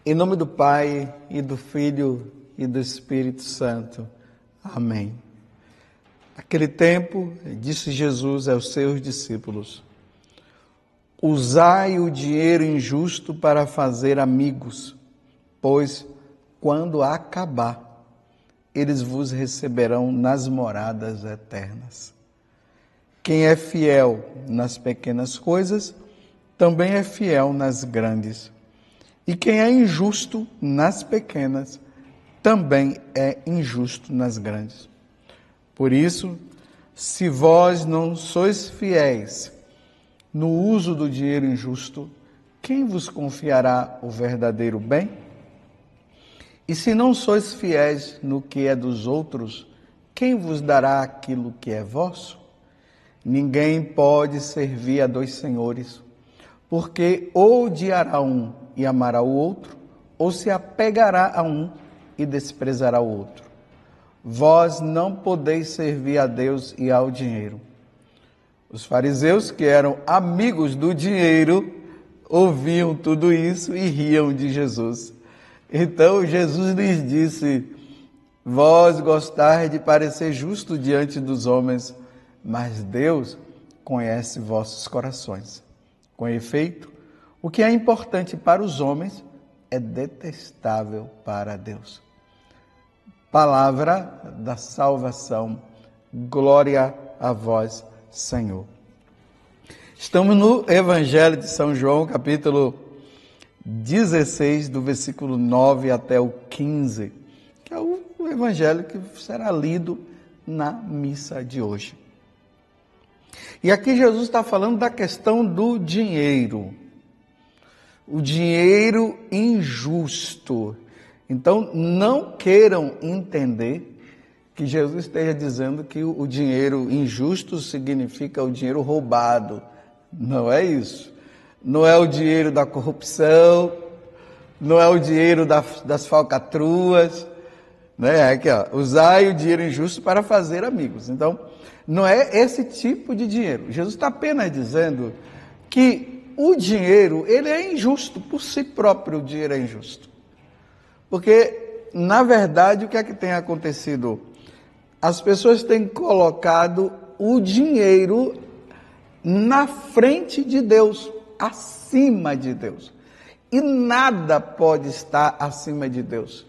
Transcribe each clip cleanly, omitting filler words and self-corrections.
Em nome do Pai, e do Filho, e do Espírito Santo. Amém. Naquele tempo, disse Jesus aos seus discípulos: usai o dinheiro injusto para fazer amigos, pois, quando acabar, eles vos receberão nas moradas eternas. Quem é fiel nas pequenas coisas, também é fiel nas grandes. E quem é injusto nas pequenas, também é injusto nas grandes. Por isso, se vós não sois fiéis no uso do dinheiro injusto, quem vos confiará o verdadeiro bem? E se não sois fiéis no que é dos outros, quem vos dará aquilo que é vosso? Ninguém pode servir a dois senhores, porque ou odiará um e amará o outro, ou se apegará a um e desprezará o outro. Vós não podeis servir a Deus e ao dinheiro. Os fariseus, que eram amigos do dinheiro, ouviam tudo isso e riam de Jesus. Então Jesus lhes disse: vós gostais de parecer justo diante dos homens, mas Deus conhece vossos corações. Com efeito, o que é importante para os homens é detestável para Deus. Palavra da salvação. Glória a vós, Senhor. Estamos no Evangelho de São João, capítulo 16, do versículo 9 até o 15, que é o Evangelho que será lido na missa de hoje. E aqui Jesus está falando da questão do dinheiro. O dinheiro injusto. Então, não queiram entender que Jesus esteja dizendo que o dinheiro injusto significa o dinheiro roubado. Não é isso. Não é o dinheiro da corrupção, não é o dinheiro das falcatruas. Né? Aqui, ó, usai o dinheiro injusto para fazer amigos. Então, não é esse tipo de dinheiro. Jesus está apenas dizendo que o dinheiro, ele é injusto, por si próprio o dinheiro é injusto. Porque, na verdade, o que é que tem acontecido? As pessoas têm colocado o dinheiro na frente de Deus, acima de Deus. E nada pode estar acima de Deus,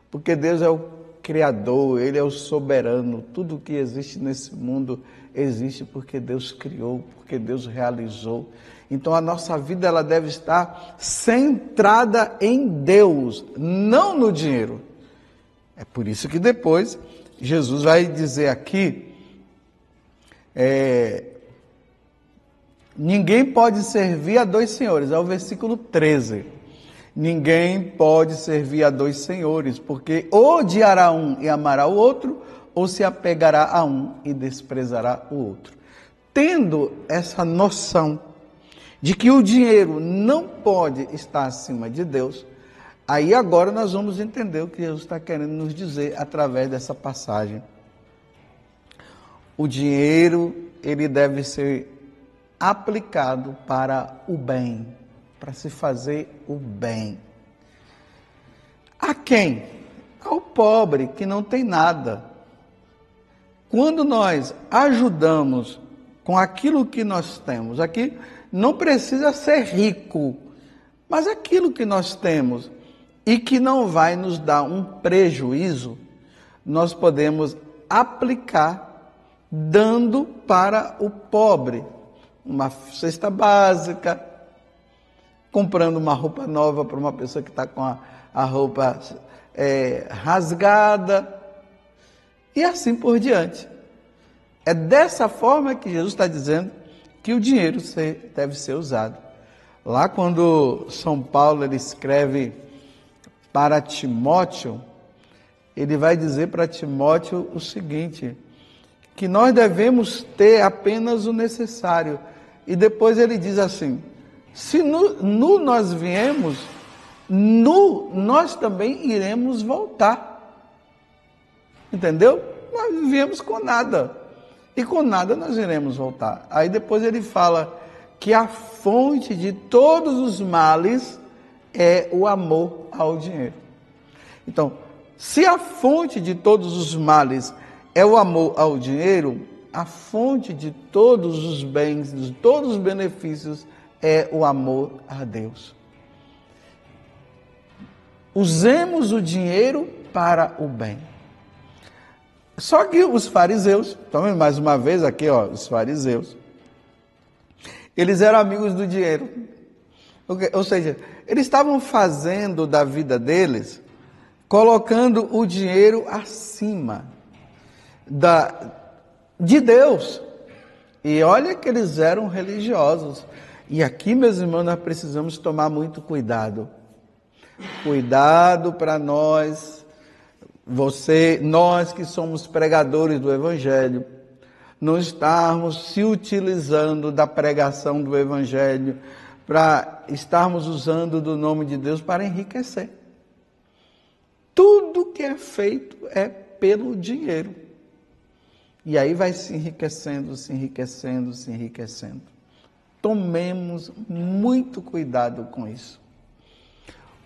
porque Deus é o Criador, Ele é o soberano. Tudo que existe nesse mundo existe porque Deus criou, porque Deus realizou. Então a nossa vida ela deve estar centrada em Deus, não no dinheiro. É por isso que depois Jesus vai dizer aqui, ninguém pode servir a dois senhores, é o versículo 13. Ninguém pode servir a dois senhores, porque ou odiará um e amará o outro, ou se apegará a um e desprezará o outro. Tendo essa noção de que o dinheiro não pode estar acima de Deus, aí agora nós vamos entender o que Jesus está querendo nos dizer através dessa passagem. O dinheiro, ele deve ser aplicado para o bem, para se fazer o bem. A quem? Ao pobre, que não tem nada. Quando nós ajudamos com aquilo que nós temos, aqui não precisa ser rico, mas aquilo que nós temos e que não vai nos dar um prejuízo, nós podemos aplicar dando para o pobre uma cesta básica, comprando uma roupa nova para uma pessoa que está com a roupa rasgada e assim por diante. É dessa forma que Jesus está dizendo que o dinheiro deve ser usado. Lá quando São Paulo ele escreve para Timóteo, ele vai dizer para Timóteo o seguinte, que nós devemos ter apenas o necessário. E depois ele diz assim, se nu nós viemos, nu nós também iremos voltar. Entendeu? nós viemos com nada. E com nada nós iremos voltar. Aí depois ele fala que a fonte de todos os males é o amor ao dinheiro. Então, se a fonte de todos os males é o amor ao dinheiro, a fonte de todos os bens, de todos os benefícios é o amor a Deus. Usemos o dinheiro para o bem. Só que os fariseus, então mais uma vez aqui, os fariseus, eles eram amigos do dinheiro. Ou seja, eles estavam fazendo da vida deles, colocando o dinheiro acima de Deus. E olha que eles eram religiosos. E aqui, meus irmãos, nós precisamos tomar muito cuidado. Cuidado para nós que somos pregadores do Evangelho, não estarmos se utilizando da pregação do Evangelho para estarmos usando do nome de Deus para enriquecer. Tudo que é feito é pelo dinheiro. E aí vai se enriquecendo, se enriquecendo, se enriquecendo. Tomemos muito cuidado com isso.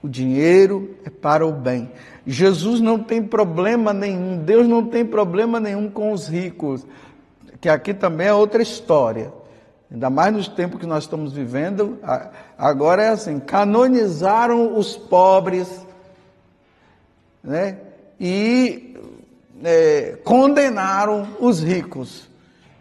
O dinheiro é para o bem. Jesus não tem problema nenhum, Deus não tem problema nenhum com os ricos, que aqui também é outra história. Ainda mais nos tempos que nós estamos vivendo, agora é assim, canonizaram os pobres, né? E condenaram os ricos.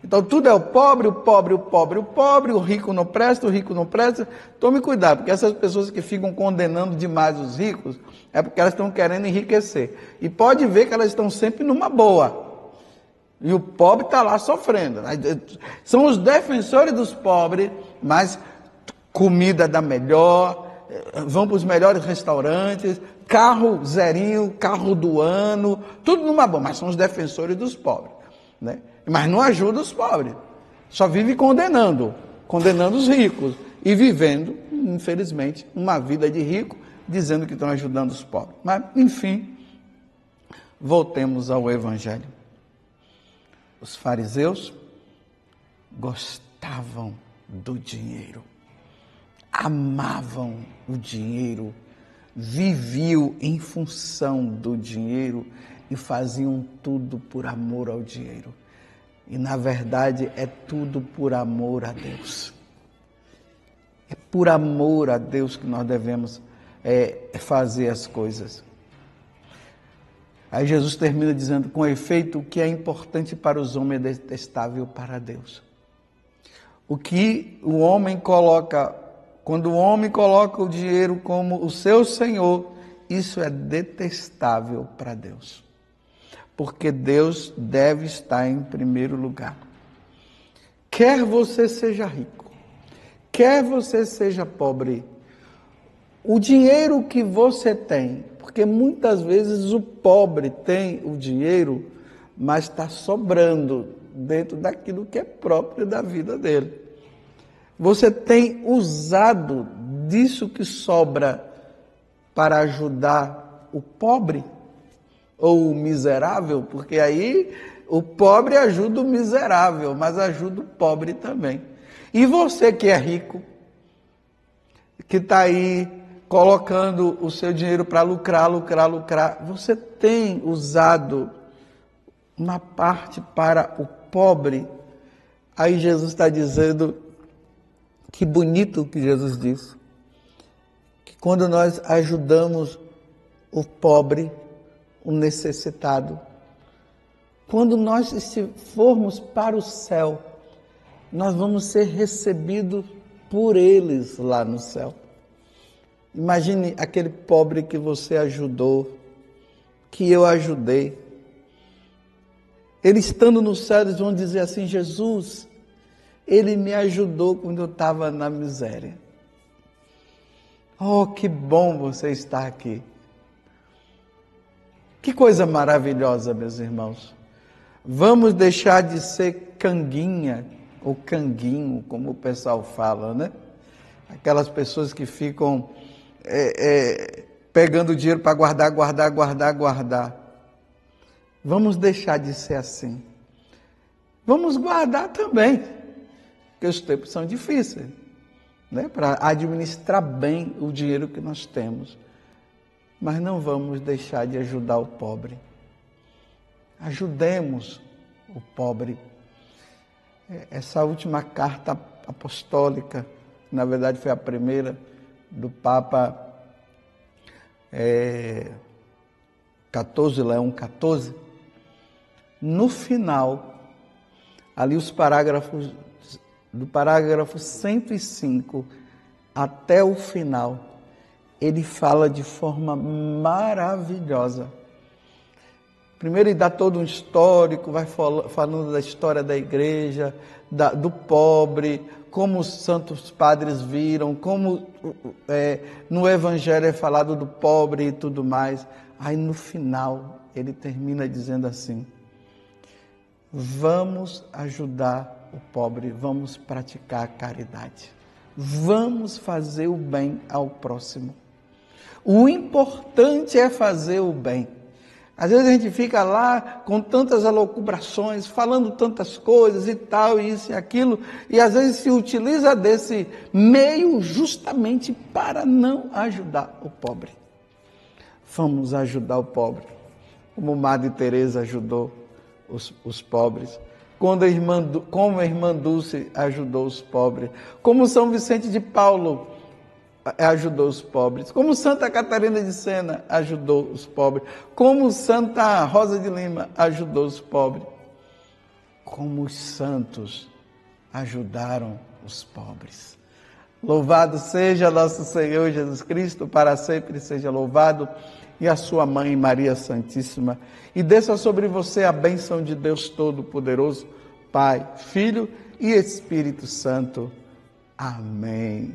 Então tudo é o pobre, o pobre, o pobre, o pobre, o rico não presta, o rico não presta. Tome cuidado, porque essas pessoas que ficam condenando demais os ricos, é porque elas estão querendo enriquecer. E pode ver que elas estão sempre numa boa. E o pobre está lá sofrendo. São os defensores dos pobres, mas comida da melhor, vão para os melhores restaurantes, carro zerinho, carro do ano, tudo numa boa, mas são os defensores dos pobres, né? Mas não ajuda os pobres, só vive condenando os ricos e vivendo, infelizmente, uma vida de rico, dizendo que estão ajudando os pobres. Mas, enfim, voltemos ao Evangelho. Os fariseus gostavam do dinheiro, amavam o dinheiro, viviam em função do dinheiro e faziam tudo por amor ao dinheiro. E, na verdade, é tudo por amor a Deus. É por amor a Deus que nós devemos fazer as coisas. Aí Jesus termina dizendo, com efeito, o que é importante para os homens é detestável para Deus. O que o homem coloca, quando o homem coloca o dinheiro como o seu Senhor, isso é detestável para Deus. Porque Deus deve estar em primeiro lugar. Quer você seja rico, quer você seja pobre, o dinheiro que você tem, porque muitas vezes o pobre tem o dinheiro, mas está sobrando dentro daquilo que é próprio da vida dele. Você tem usado disso que sobra para ajudar o pobre? Ou o miserável, porque aí o pobre ajuda o miserável, mas ajuda o pobre também. E você que é rico, que está aí colocando o seu dinheiro para lucrar, você tem usado uma parte para o pobre? Aí Jesus está dizendo, que bonito que Jesus disse, que quando nós ajudamos o pobre, o necessitado, quando nós formos para o céu, nós vamos ser recebidos por eles lá no céu. Imagine aquele pobre que você ajudou, que eu ajudei. Eles estando no céu, eles vão dizer assim, Jesus, ele me ajudou quando eu estava na miséria. Oh, que bom você estar aqui. Que coisa maravilhosa, meus irmãos. Vamos deixar de ser canguinha, ou canguinho, como o pessoal fala, né? Aquelas pessoas que ficam pegando dinheiro para guardar. Vamos deixar de ser assim. Vamos guardar também, porque os tempos são difíceis, né? Para administrar bem o dinheiro que nós temos. Mas não vamos deixar de ajudar o pobre. Ajudemos o pobre. Essa última carta apostólica, na verdade foi a primeira do Papa 14, Leão 14, no final, ali os parágrafos, do parágrafo 105 até o final, ele fala de forma maravilhosa. Primeiro ele dá todo um histórico, vai falando da história da igreja, do pobre, como os santos padres viram, como no evangelho é falado do pobre e tudo mais. Aí no final ele termina dizendo assim: vamos ajudar o pobre, vamos praticar a caridade, vamos fazer o bem ao próximo. O importante é fazer o bem. Às vezes a gente fica lá com tantas alocubrações, falando tantas coisas e tal, isso e aquilo, e às vezes se utiliza desse meio justamente para não ajudar o pobre. Vamos ajudar o pobre, como Madre Teresa ajudou os pobres, como a irmã Dulce ajudou os pobres, como São Vicente de Paulo ajudou os pobres, como Santa Catarina de Sena ajudou os pobres, como Santa Rosa de Lima ajudou os pobres, como os santos ajudaram os pobres. Louvado seja nosso Senhor Jesus Cristo, para sempre seja louvado, e a sua mãe Maria Santíssima, e desça sobre você a bênção de Deus Todo-Poderoso, Pai, Filho e Espírito Santo. Amém.